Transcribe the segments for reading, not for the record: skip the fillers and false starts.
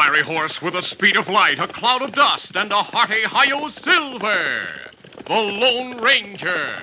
fiery horse with the speed of light, a cloud of dust, and a hearty hi-yo Silver, the Lone Ranger.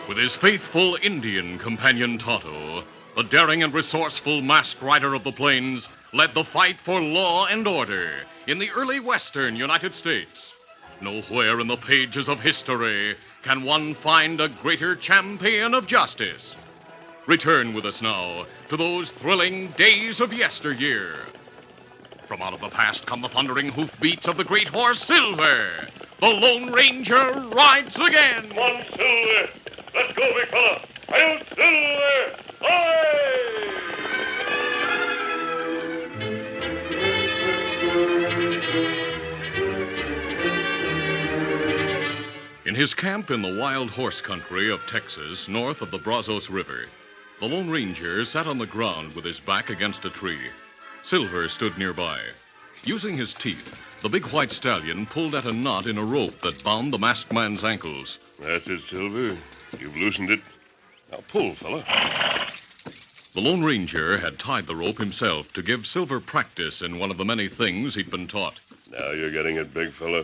With his faithful Indian companion Tonto, the daring and resourceful masked rider of the plains led the fight for law and order in the early western United States. Nowhere in the pages of history can one find a greater champion of justice. Return with us now to those thrilling days of yesteryear. From out of the past come the thundering hoofbeats of the great horse Silver. The Lone Ranger rides again. Come on, Silver. Let's go, big fella. I'll Silver. Away! In his camp in the wild horse country of Texas, north of the Brazos River, the Lone Ranger sat on the ground with his back against a tree. Silver stood nearby. Using his teeth, the big white stallion pulled at a knot in a rope that bound the masked man's ankles. That's it, Silver. You've loosened it. Now pull, fella. The Lone Ranger had tied the rope himself to give Silver practice in one of the many things he'd been taught. Now you're getting it, big fella.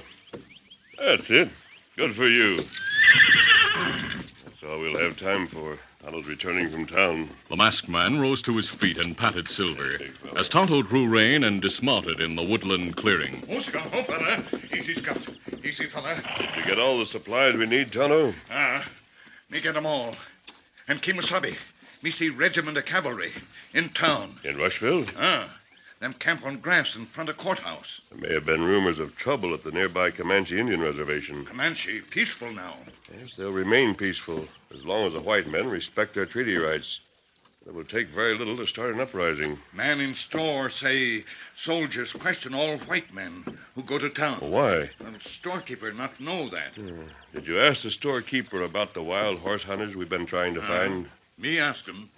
That's it. Good for you. That's all we'll have time for. Tonto's returning from town. The masked man rose to his feet and patted Silver as Tonto drew rein and dismounted in the woodland clearing. Oh, fella. Easy, Scout. Easy, fella. Did you get all the supplies we need, Tonto? Me get 'em all. And Kemosabe, me see regiment of cavalry in town. In Rushville? Them camp on grass in front of courthouse. There may have been rumors of trouble at the nearby Comanche Indian Reservation. Comanche, peaceful now. Yes, they'll remain peaceful as long as the white men respect their treaty rights. It will take very little to start an uprising. Man in store say soldiers question all white men who go to town. Why? Well, storekeeper not know that. Did you ask the storekeeper about the wild horse hunters we've been trying to find? Me ask him,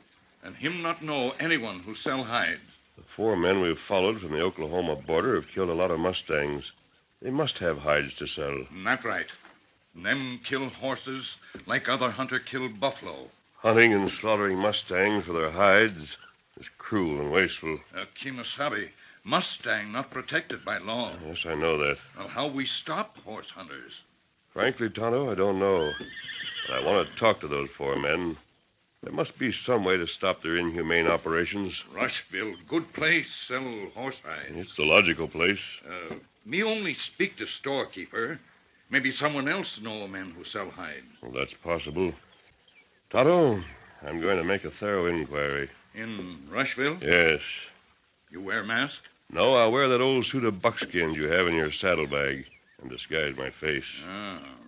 and him not know anyone who sell hides. The 4 men we've followed from the Oklahoma border have killed a lot of Mustangs. They must have hides to sell. Not right. Them kill horses like other hunter kill buffalo. Hunting and slaughtering Mustangs for their hides is cruel and wasteful. Kemosabe, Mustang not protected by law. Yes, I know that. Well, how we stop horse hunters? Frankly, Tonto, I don't know. But I want to talk to those 4 men. There must be some way to stop their inhumane operations. Rushville, good place, sell horse hides. It's the logical place. Me only speak to storekeeper. Maybe someone else know men who sell hides. Well, that's possible. Tonto, I'm going to make a thorough inquiry. In Rushville? Yes. You wear mask? No, I'll wear that old suit of buckskins you have in your saddlebag and disguise my face.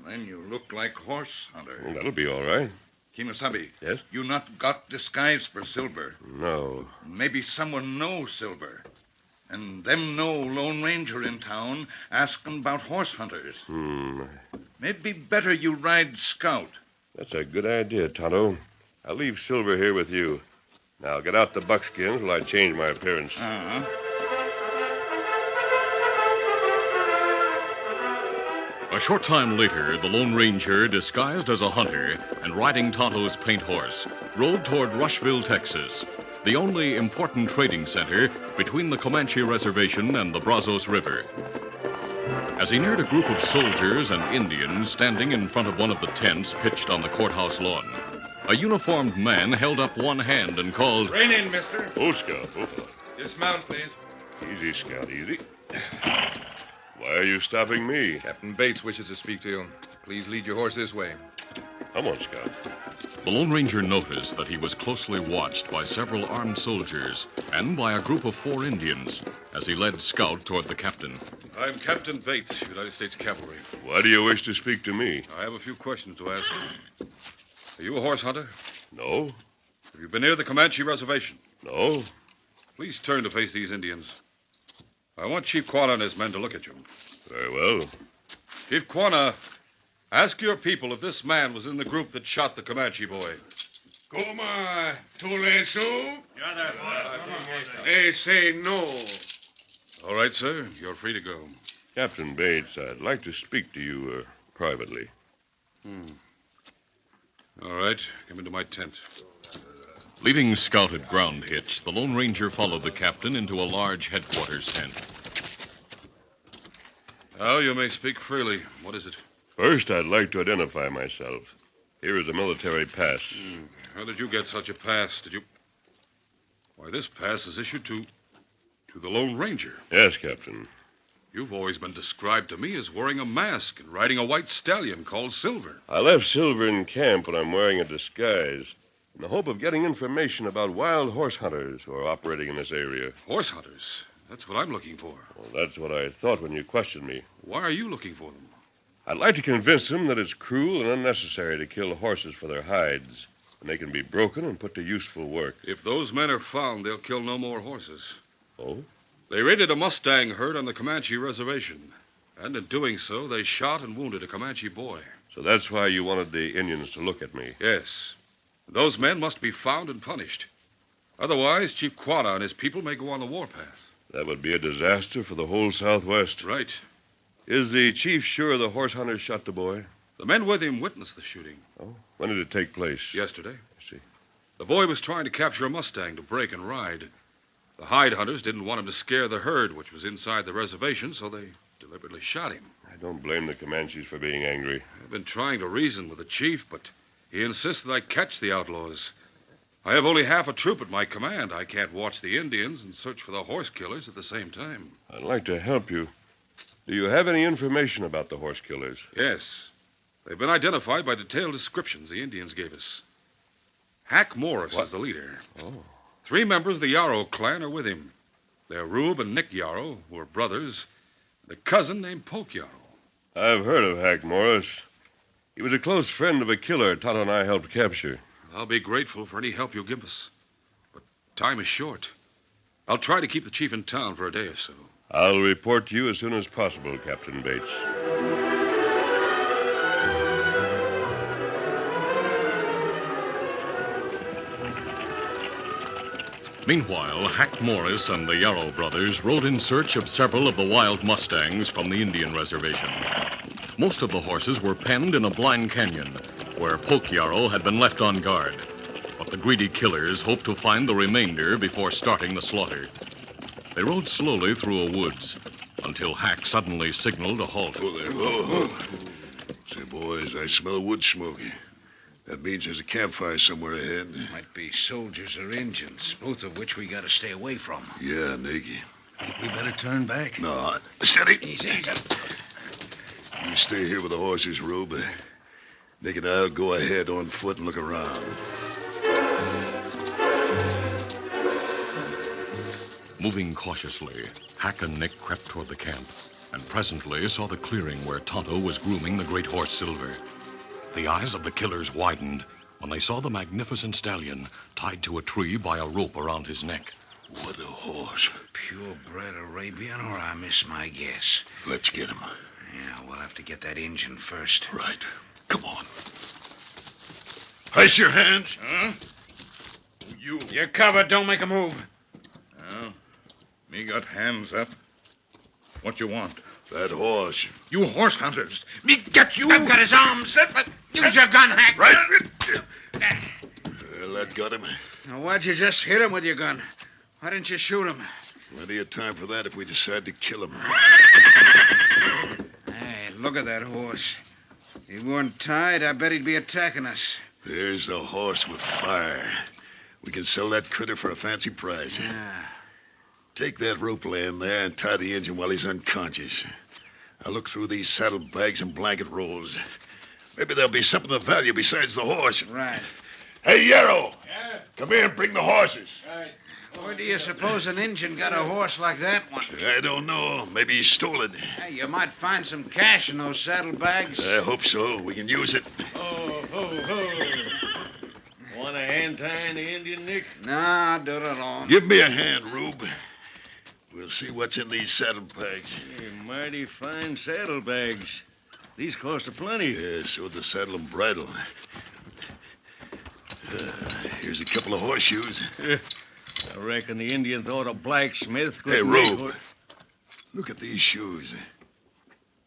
Then you look like horse hunter. Well, that'll be all right. Kemosabe. Yes? You not got disguise for Silver. No. Maybe someone knows Silver. And them no Lone Ranger in town asking about horse hunters. Maybe better you ride scout. That's a good idea, Tonto. I'll leave Silver here with you. Now, get out the buckskins while I change my appearance. Uh-huh. A short time later, the Lone Ranger, disguised as a hunter and riding Tonto's paint horse, rode toward Rushville, Texas, the only important trading center between the Comanche Reservation and the Brazos River. As he neared a group of soldiers and Indians standing in front of one of the tents pitched on the courthouse lawn, a uniformed man held up one hand and called, Rein in, mister. Oh, Scout. Oh. Dismount, please. Easy, Scout, easy. Why are you stopping me? Captain Bates wishes to speak to you. Please lead your horse this way. Come on, Scout. The Lone Ranger noticed that he was closely watched by several armed soldiers and by a group of 4 Indians as he led Scout toward the captain. I'm Captain Bates, United States Cavalry. Why do you wish to speak to me? I have a few questions to ask. Are you a horse hunter? No, Have you been near the Comanche Reservation? no. Please turn to face these Indians. I want Chief Quanah and his men to look at you. Very well. Chief Quanah, ask your people if this man was in the group that shot the Comanche boy. Como Tulesu? They say no. All right, sir. You're free to go. Captain Bates, I'd like to speak to you privately. All right. Come into my tent. Leaving Scout at ground hitch, the Lone Ranger followed the captain into a large headquarters tent. Now you may speak freely. What is it? First, I'd like to identify myself. Here is a military pass. How did you get such a pass? Did you... Why, this pass is issued to the Lone Ranger. Yes, Captain. You've always been described to me as wearing a mask and riding a white stallion called Silver. I left Silver in camp when I'm wearing a disguise in the hope of getting information about wild horse hunters who are operating in this area. Horse hunters. That's what I'm looking for. Well, that's what I thought when you questioned me. Why are you looking for them? I'd like to convince them that it's cruel and unnecessary to kill horses for their hides when they can be broken and put to useful work. If those men are found, they'll kill no more horses. Oh? They raided a Mustang herd on the Comanche Reservation. And in doing so, they shot and wounded a Comanche boy. So that's why you wanted the Indians to look at me. Yes. Those men must be found and punished. Otherwise, Chief Quanah and his people may go on the warpath. That would be a disaster for the whole Southwest. Right. Is the chief sure the horse hunters shot the boy? The men with him witnessed the shooting. Oh? When did it take place? Yesterday. I see. The boy was trying to capture a Mustang to break and ride. The hide hunters didn't want him to scare the herd, which was inside the reservation, so they deliberately shot him. I don't blame the Comanches for being angry. I've been trying to reason with the chief, but he insists that I catch the outlaws. I have only half a troop at my command. I can't watch the Indians and search for the horse killers at the same time. I'd like to help you. Do you have any information about the horse killers? Yes. They've been identified by detailed descriptions the Indians gave us. Hack Morris is the leader. Oh. 3 members of the Yarrow clan are with him. They're Rube and Nick Yarrow, who are brothers, and a cousin named Poke Yarrow. I've heard of Hack Morris. He was a close friend of a killer Tonto and I helped capture. I'll be grateful for any help you'll give us. But time is short. I'll try to keep the chief in town for a day or so. I'll report to you as soon as possible, Captain Bates. Meanwhile, Hack Morris and the Yarrow brothers rode in search of several of the wild Mustangs from the Indian reservation. Most of the horses were penned in a blind canyon where Poke Yarrow had been left on guard. But the greedy killers hoped to find the remainder before starting the slaughter. They rode slowly through a woods until Hack suddenly signaled a halt. Oh, there. Oh. Say, boys, I smell wood smoke. That means there's a campfire somewhere ahead. Might be soldiers or Indians, both of which we gotta stay away from. Yeah, Nicky. Think we better turn back? No, steady. Easy. You stay here with the horses, Rube. Nick and I'll go ahead on foot and look around. Moving cautiously, Hack and Nick crept toward the camp and presently saw the clearing where Tonto was grooming the great horse Silver. The eyes of the killers widened when they saw the magnificent stallion tied to a tree by a rope around his neck. What a horse. Purebred Arabian, or I miss my guess. Let's get him. Yeah, we'll have to get that engine first. Right. Come on. Place your hands. Huh? You. You're covered. Don't make a move. Well, me got hands up. What you want? That horse. You horse hunters. Me get you. I've got his arms. Use your gun, Hack. Right. Well, that got him. Now, why'd you just hit him with your gun? Why didn't you shoot him? Plenty of time for that if we decide to kill him. Hey, look at that horse. If he weren't tied, I bet he'd be attacking us. There's the horse with fire. We can sell that critter for a fancy price. Yeah. Take that rope laying there and tie the engine while he's unconscious. I'll look through these saddlebags and blanket rolls. Maybe there'll be something of value besides the horse. Right. Hey, Yarrow! Yeah? Come here and bring the horses. Right. Where do you suppose an Injun got a horse like that one? I don't know. Maybe he stole it. Hey, you might find some cash in those saddlebags. I hope so. We can use it. Oh, ho, ho. Want a hand tying the Indian, Nick? Nah, I'll do it alone. Give me a hand, Rube. We'll see what's in these saddlebags. Hey, mighty fine saddlebags. These cost a plenty. Yeah, so the saddle and bridle. Here's a couple of horseshoes. I reckon the Indian thought a blacksmith could Hey, make Rube. Look at these shoes.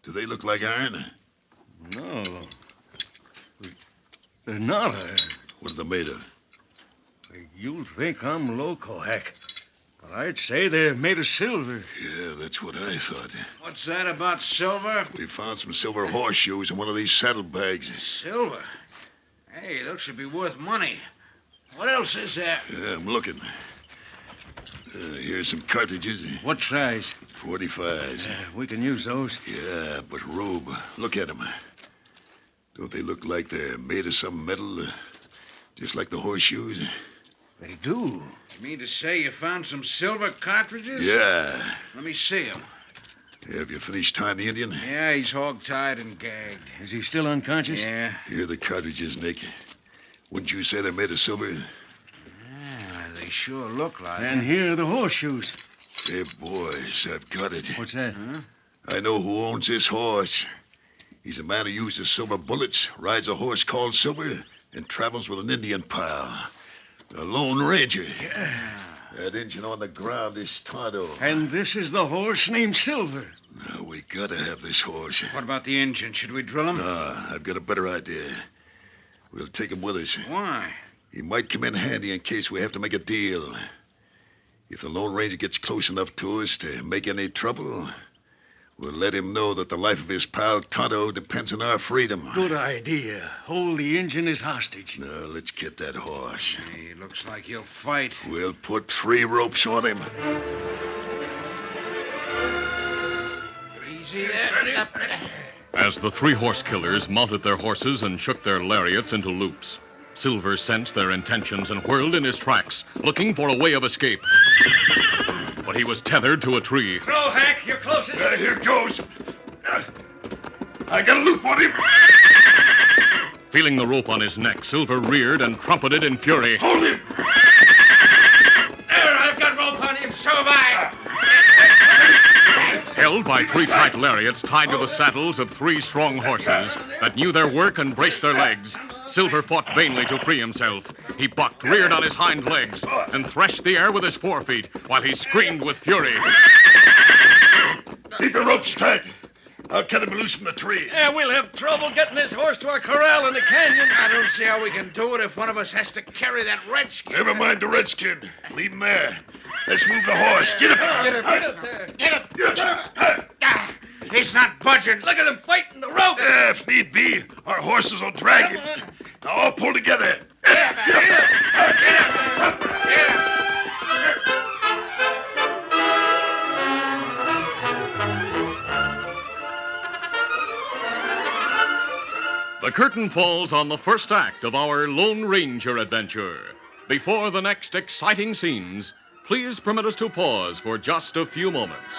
Do they look like iron? No. They're not iron. What are they made of? You'll think I'm loco, Hack. But I'd say they're made of silver. Yeah, that's what I thought. What's that about silver? We found some silver horseshoes in one of these saddlebags. Silver? Hey, those should be worth money. What else is there? Yeah, I'm looking. Here's some cartridges. What size? 45s. We can use those. Yeah, but Rube, look at them. Don't they look like they're made of some metal, just like the horseshoes? They do. You mean to say you found some silver cartridges? Yeah. Let me see them. Have you finished tying the Indian? Yeah, he's hog-tied and gagged. Is he still unconscious? Yeah. Here are the cartridges, Nick. Wouldn't you say they're made of silver? Yeah, they sure look like And it. here are the horseshoes. Hey, boys, I've got it. What's that? Huh? I know who owns this horse. He's a man who uses silver bullets, rides a horse called Silver, and travels with an Indian pal. The Lone Ranger. Yeah. That engine on the ground is Tonto. And this is the horse named Silver. Now, we gotta have this horse. What about the engine? Should we drill him? I've got a better idea. We'll take him with us. Why? He might come in handy in case we have to make a deal. If the Lone Ranger gets close enough to us to make any trouble, we'll let him know that the life of his pal Tonto depends on our freedom. Good idea. Hold the engine as hostage. Now, let's get that horse. Hey, looks like he'll fight. We'll put 3 ropes on him. Easy there. Up there. As the 3 horse killers mounted their horses and shook their lariats into loops, Silver sensed their intentions and whirled in his tracks, looking for a way of escape. But he was tethered to a tree. Throw, Hack. You're closest. Here goes. I got a loop on him. Feeling the rope on his neck, Silver reared and trumpeted in fury. Hold him. There, I've got rope on him. So have I. Held by 3 tight lariats tied to the saddles of 3 strong horses that knew their work and braced their legs, Silver fought vainly to free himself. He bucked, reared on his hind legs, and threshed the air with his forefeet while he screamed with fury. Keep your ropes tight. I'll cut him loose from the tree. Yeah, we'll have trouble getting this horse to our corral in the canyon. I don't see how we can do it if one of us has to carry that redskin. Never mind the redskin. Leave him there. Let's move the horse. Get him. Get up there. Get up. He's not budging. Look at him fighting the rope. If need be, our horses will drag him. Now all pull together. The curtain falls on the first act of our Lone Ranger adventure. Before the next exciting scenes, please permit us to pause for just a few moments.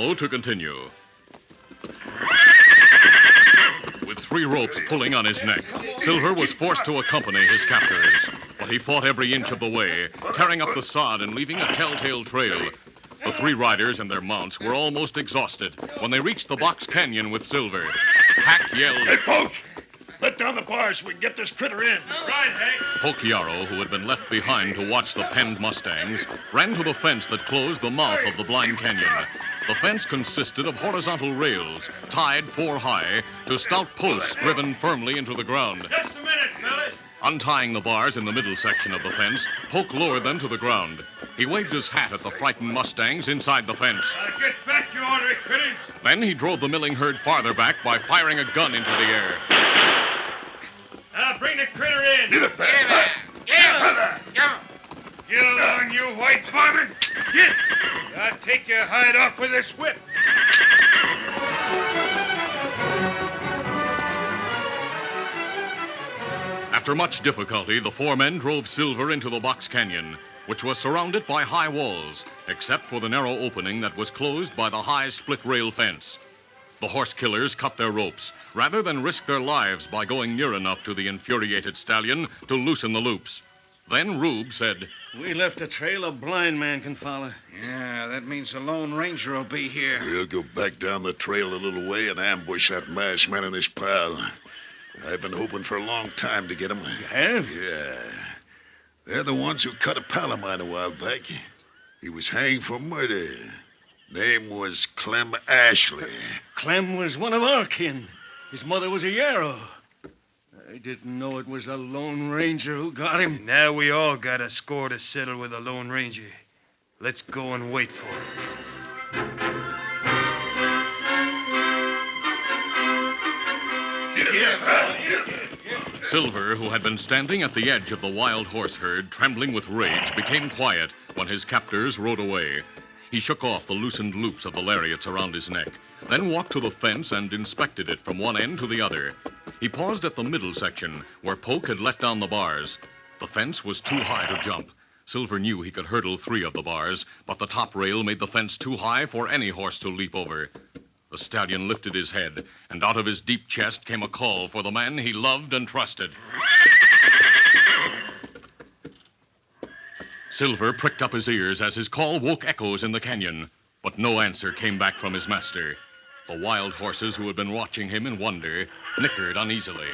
Now to continue. With 3 ropes pulling on his neck, Silver was forced to accompany his captors. But he fought every inch of the way, tearing up the sod and leaving a telltale trail. The 3 riders and their mounts were almost exhausted when they reached the box canyon with Silver. Hack yelled, Hey, Poke! Let down the bars so we can get this critter in. Right, Hank. Poke Yarrow, who had been left behind to watch the penned Mustangs, ran to the fence that closed the mouth of the blind canyon. The fence consisted of horizontal rails, tied 4 high, to stout posts driven firmly into the ground. Just a minute, fellas. Untying the bars in the middle section of the fence, Poke lowered them to the ground. He waved his hat at the frightened Mustangs inside the fence. Get back, you ornery critters. Then he drove the milling herd farther back by firing a gun into the air. Now bring the critter in. Get it back. Get along, you white varmint. Get. I'll take your hide off with this whip. After much difficulty, the 4 men drove Silver into the box canyon, which was surrounded by high walls, except for the narrow opening that was closed by the high split rail fence. The horse killers cut their ropes, rather than risk their lives by going near enough to the infuriated stallion to loosen the loops. Then Rube said, We left a trail a blind man can follow. Yeah, that means the Lone Ranger will be here. We'll go back down the trail a little way and ambush that masked man and his pal. I've been hoping for a long time to get him. You have? Yeah. They're the ones who cut a pal of mine a while back. He was hanged for murder. Name was Clem Ashley. Clem was one of our kin. His mother was a Yarrow. I didn't know it was the Lone Ranger who got him. Now we all got a score to settle with the Lone Ranger. Let's go and wait for him. Silver, who had been standing at the edge of the wild horse herd, trembling with rage, became quiet when his captors rode away. He shook off the loosened loops of the lariats around his neck, then walked to the fence and inspected it from one end to the other. He paused at the middle section, where Poke had let down the bars. The fence was too high to jump. Silver knew he could hurdle 3 of the bars, but the top rail made the fence too high for any horse to leap over. The stallion lifted his head, and out of his deep chest came a call for the man he loved and trusted. Silver pricked up his ears as his call woke echoes in the canyon, but no answer came back from his master. The wild horses who had been watching him in wonder nickered uneasily.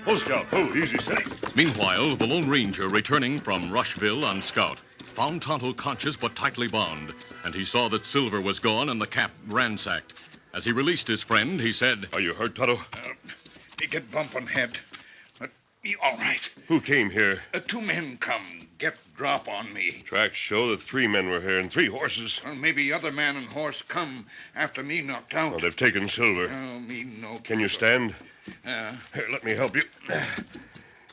Oh, Scout. Oh, easy, steady. Meanwhile, the Lone Ranger, returning from Rushville on scout, found Tonto conscious but tightly bound, and he saw that Silver was gone and the cap ransacked. As he released his friend, he said, Are you hurt, Tonto? Me get bump on head. But me all right. Who came here? 2 men come, get drop on me. Tracks show that 3 men were here and 3 horses. Well, maybe other man and horse come after me knocked out. Well, they've taken Silver. Oh, me no. Can you stand? Uh, Here, let me help you.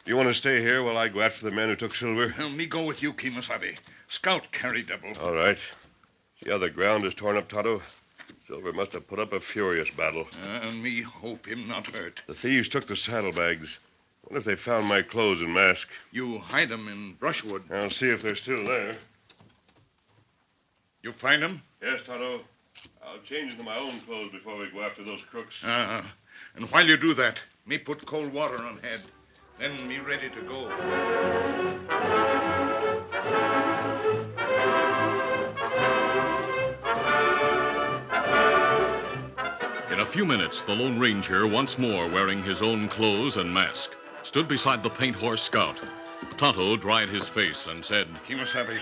You want to stay here while I go after the men who took Silver? Me go with you, Kimasabi. Scout carry double. All right. See how the ground is torn up, Tonto? Silver must have put up a furious battle. Me hope him not hurt. The thieves took the saddlebags. What if they found my clothes and mask? You hide 'em in brushwood. I'll see if they're still there. You find 'em? Yes, Tonto. I'll change into my own clothes before we go after those crooks. And while you do that, me put cold water on head. Then me ready to go. In a few minutes, the Lone Ranger, once more wearing his own clothes and mask, stood beside the paint horse Scout. Tonto dried his face and said, Kimasabi,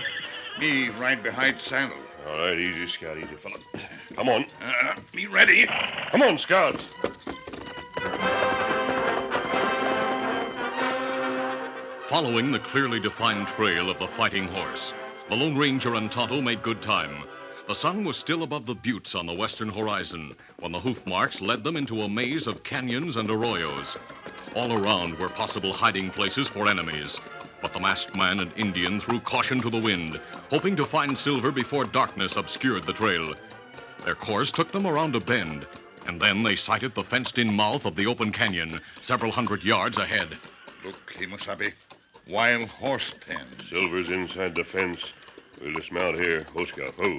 me ride behind saddle. All right, easy, Scout, easy, fella. Come on. Me ready. Come on, Scout. Following the clearly defined trail of the fighting horse, the Lone Ranger and Tonto made good time. The sun was still above the buttes on the western horizon when the hoof marks led them into a maze of canyons and arroyos. All around were possible hiding places for enemies, but the masked man and Indian threw caution to the wind, hoping to find Silver before darkness obscured the trail. Their course took them around a bend, and then they sighted the fenced-in mouth of the open canyon several hundred yards ahead. Look, Kimasabi. wild horse pen. Silver's inside the fence. We'll dismount here. Oh, Scout. Oh.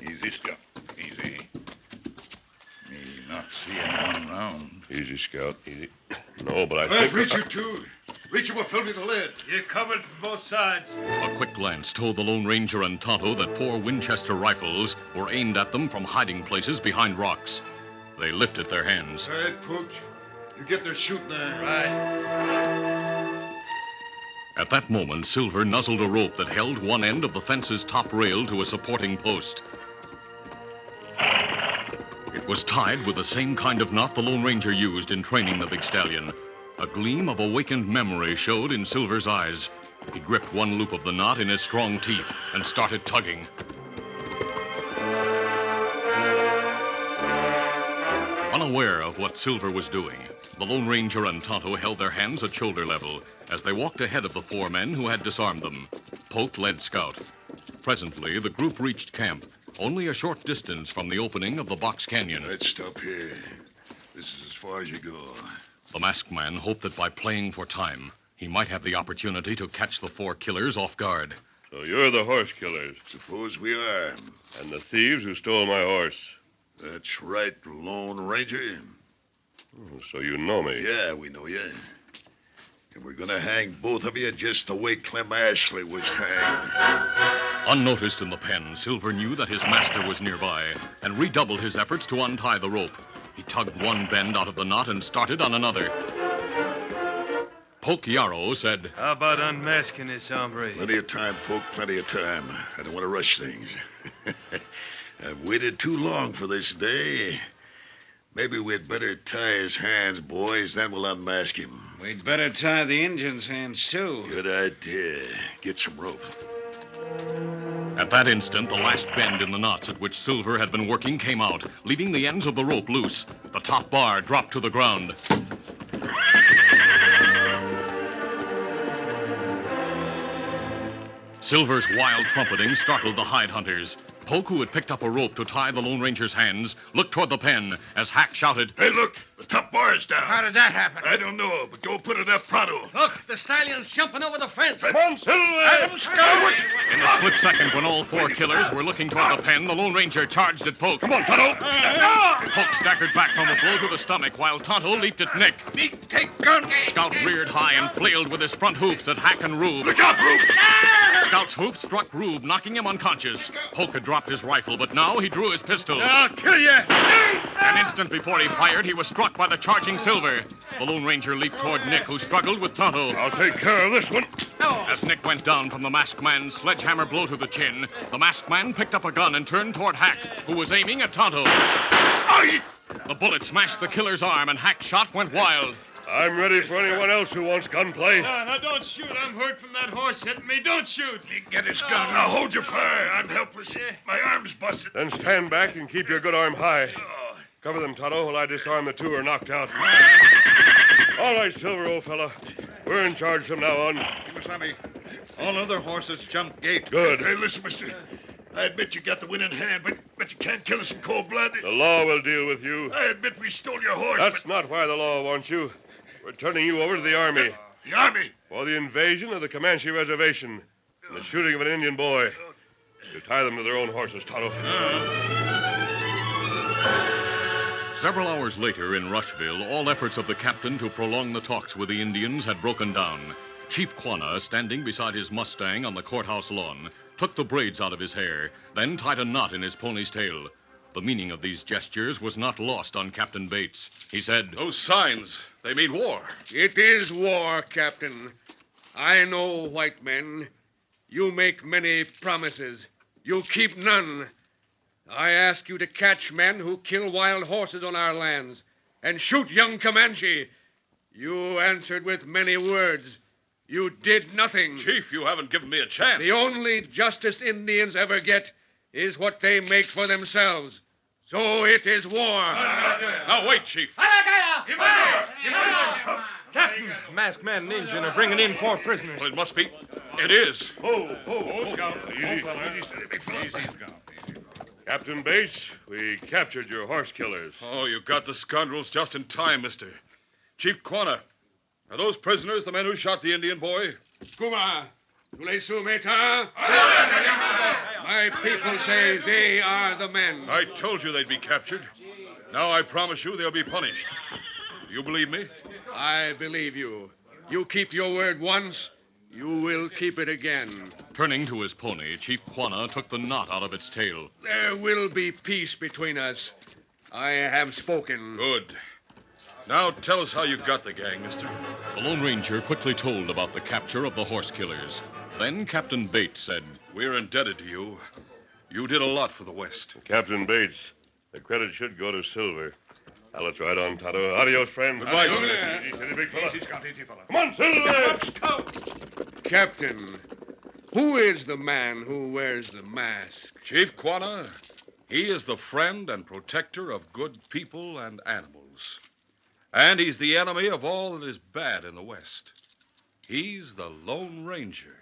Easy, Scout. Easy. Me not see anyone round. Easy, Scout. Easy. No, but I think... reach you two. Reach him or fill me the lead. You're covered from both sides. A quick glance told the Lone Ranger and Tonto that 4 Winchester rifles were aimed at them from hiding places behind rocks. They lifted their hands. All right, Pook. You get their shooting iron. Right. At that moment, Silver nuzzled a rope that held one end of the fence's top rail to a supporting post. It was tied with the same kind of knot the Lone Ranger used in training the big stallion. A gleam of awakened memory showed in Silver's eyes. He gripped one loop of the knot in his strong teeth and started tugging. Unaware of what Silver was doing, the Lone Ranger and Tonto held their hands at shoulder level as they walked ahead of the 4 men who had disarmed them. Poke led Scout. Presently, the group reached camp, only a short distance from the opening of the box canyon. Let's stop here. This is as far as you go. The masked man hoped that by playing for time, he might have the opportunity to catch the 4 killers off guard. So you're the horse killers. Suppose we are. And the thieves who stole my horse. That's right, Lone Ranger. Oh, so you know me. Yeah, we know you. And we're gonna hang both of you just the way Clem Ashley was hanged. Unnoticed in the pen, Silver knew that his master was nearby and redoubled his efforts to untie the rope. He tugged one bend out of the knot and started on another. Poke Yarrow said, How about unmasking this hombre? Plenty of time, Poke, plenty of time. I don't want to rush things. I've waited too long for this day. Maybe we'd better tie his hands, boys, then we'll unmask him. We'd better tie the Injun's hands, too. Good idea. Get some rope. At that instant, the last bend in the knots at which Silver had been working came out, leaving the ends of the rope loose. The top bar dropped to the ground. Silver's wild trumpeting startled the hide hunters. Poke, who had picked up a rope to tie the Lone Ranger's hands, looked toward the pen as Hack shouted, Hey, look! The top bar's down. How did that happen? I don't know, but go put it up pronto. Look, the stallion's jumping over the fence. Come on, Silver! Adam Scout! In the split second when all 4 killers were looking toward the pen, the Lone Ranger charged at Poke. Come on, Tonto! Poke staggered back from a blow to the stomach while Tonto leaped at Nick. Me take gun! Scout reared high and flailed with his front hoofs at Hack and Rube. Look out, Rube! Scout's hoof struck Rube, knocking him unconscious. Poke had dropped his rifle, but now he drew his pistol. I'll kill you! An instant before he fired, he was struck by the charging Silver. The Lone Ranger leaped toward Nick, who struggled with Tonto. I'll take care of this one. As Nick went down from the masked man's sledgehammer blow to the chin, the masked man picked up a gun and turned toward Hack, who was aiming at Tonto. The bullet smashed the killer's arm, and Hack's shot went wild. I'm ready for anyone else who wants gunplay. No, don't shoot. I'm hurt from that horse hitting me. Don't shoot. Get his gun. Now hold your fire. I'm helpless. My arm's busted. Then stand back and keep your good arm high. Cover them, Tonto, while I disarm the 2 who are knocked out. All right, Silver, old fella. We're in charge from now on. Kimasabi, all other horses jump gate. Good. Hey, listen, mister. I admit you got the winning hand, but you can't kill us in cold blood. The law will deal with you. I admit we stole your horse, That's not why the law wants you. We're turning you over to the Army The Army? for the invasion of the Comanche Reservation and the shooting of an Indian boy. You tie them to their own horses, Tonto. Several hours later in Rushville, all efforts of the captain to prolong the talks with the Indians had broken down. Chief Quanah, standing beside his Mustang on the courthouse lawn, took the braids out of his hair, then tied a knot in his pony's tail. The meaning of these gestures was not lost on Captain Bates. He said, Those signs, they mean war. It is war, Captain. I know white men. You make many promises. You keep none. I ask you to catch men who kill wild horses on our lands and shoot young Comanche. You answered with many words. You did nothing. Chief, you haven't given me a chance. The only justice Indians ever get is what they make for themselves. So it is war. Now, wait, Chief. Captain, masked man and Indian are bringing in 4 prisoners. Well, it must be. It is. Scout. Easy. Captain Bates, we captured your horse killers. Oh, you got the scoundrels just in time, mister. Chief Quanah, Are those prisoners the men who shot the Indian boy? Kuma, Tulesu Meta. My people say they are the men. I told you they'd be captured. Now I promise you they'll be punished. Do you believe me? I believe you. You keep your word once, you will keep it again. Turning to his pony, Chief Quanah took the knot out of its tail. There will be peace between us. I have spoken. Good. Now tell us how you got the gang, mister. The Lone Ranger quickly told about the capture of the horse killers. Then Captain Bates said, We're indebted to you. You did a lot for the West. Captain Bates, the credit should go to Silver. Now let's ride on, Tonto. Adios, friend. Goodbye, Adios. Silver. Easy, steady, big fella. Come on, Silver! Captain, who is the man who wears the mask? Chief Quanah, he is the friend and protector of good people and animals. And he's the enemy of all that is bad in the West. He's the Lone Ranger.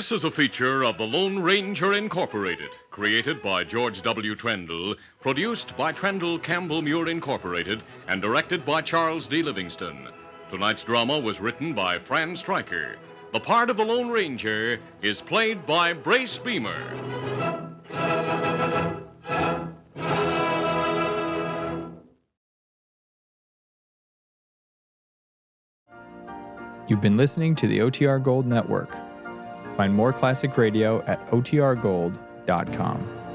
This is a feature of the Lone Ranger Incorporated, created by George W. Trendle, produced by Trendle Campbell Muir Incorporated, and directed by Charles D. Livingston. Tonight's drama was written by Fran Stryker. The part of the Lone Ranger is played by Brace Beamer. You've been listening to the OTR Gold Network. Find more classic radio at otrgold.com.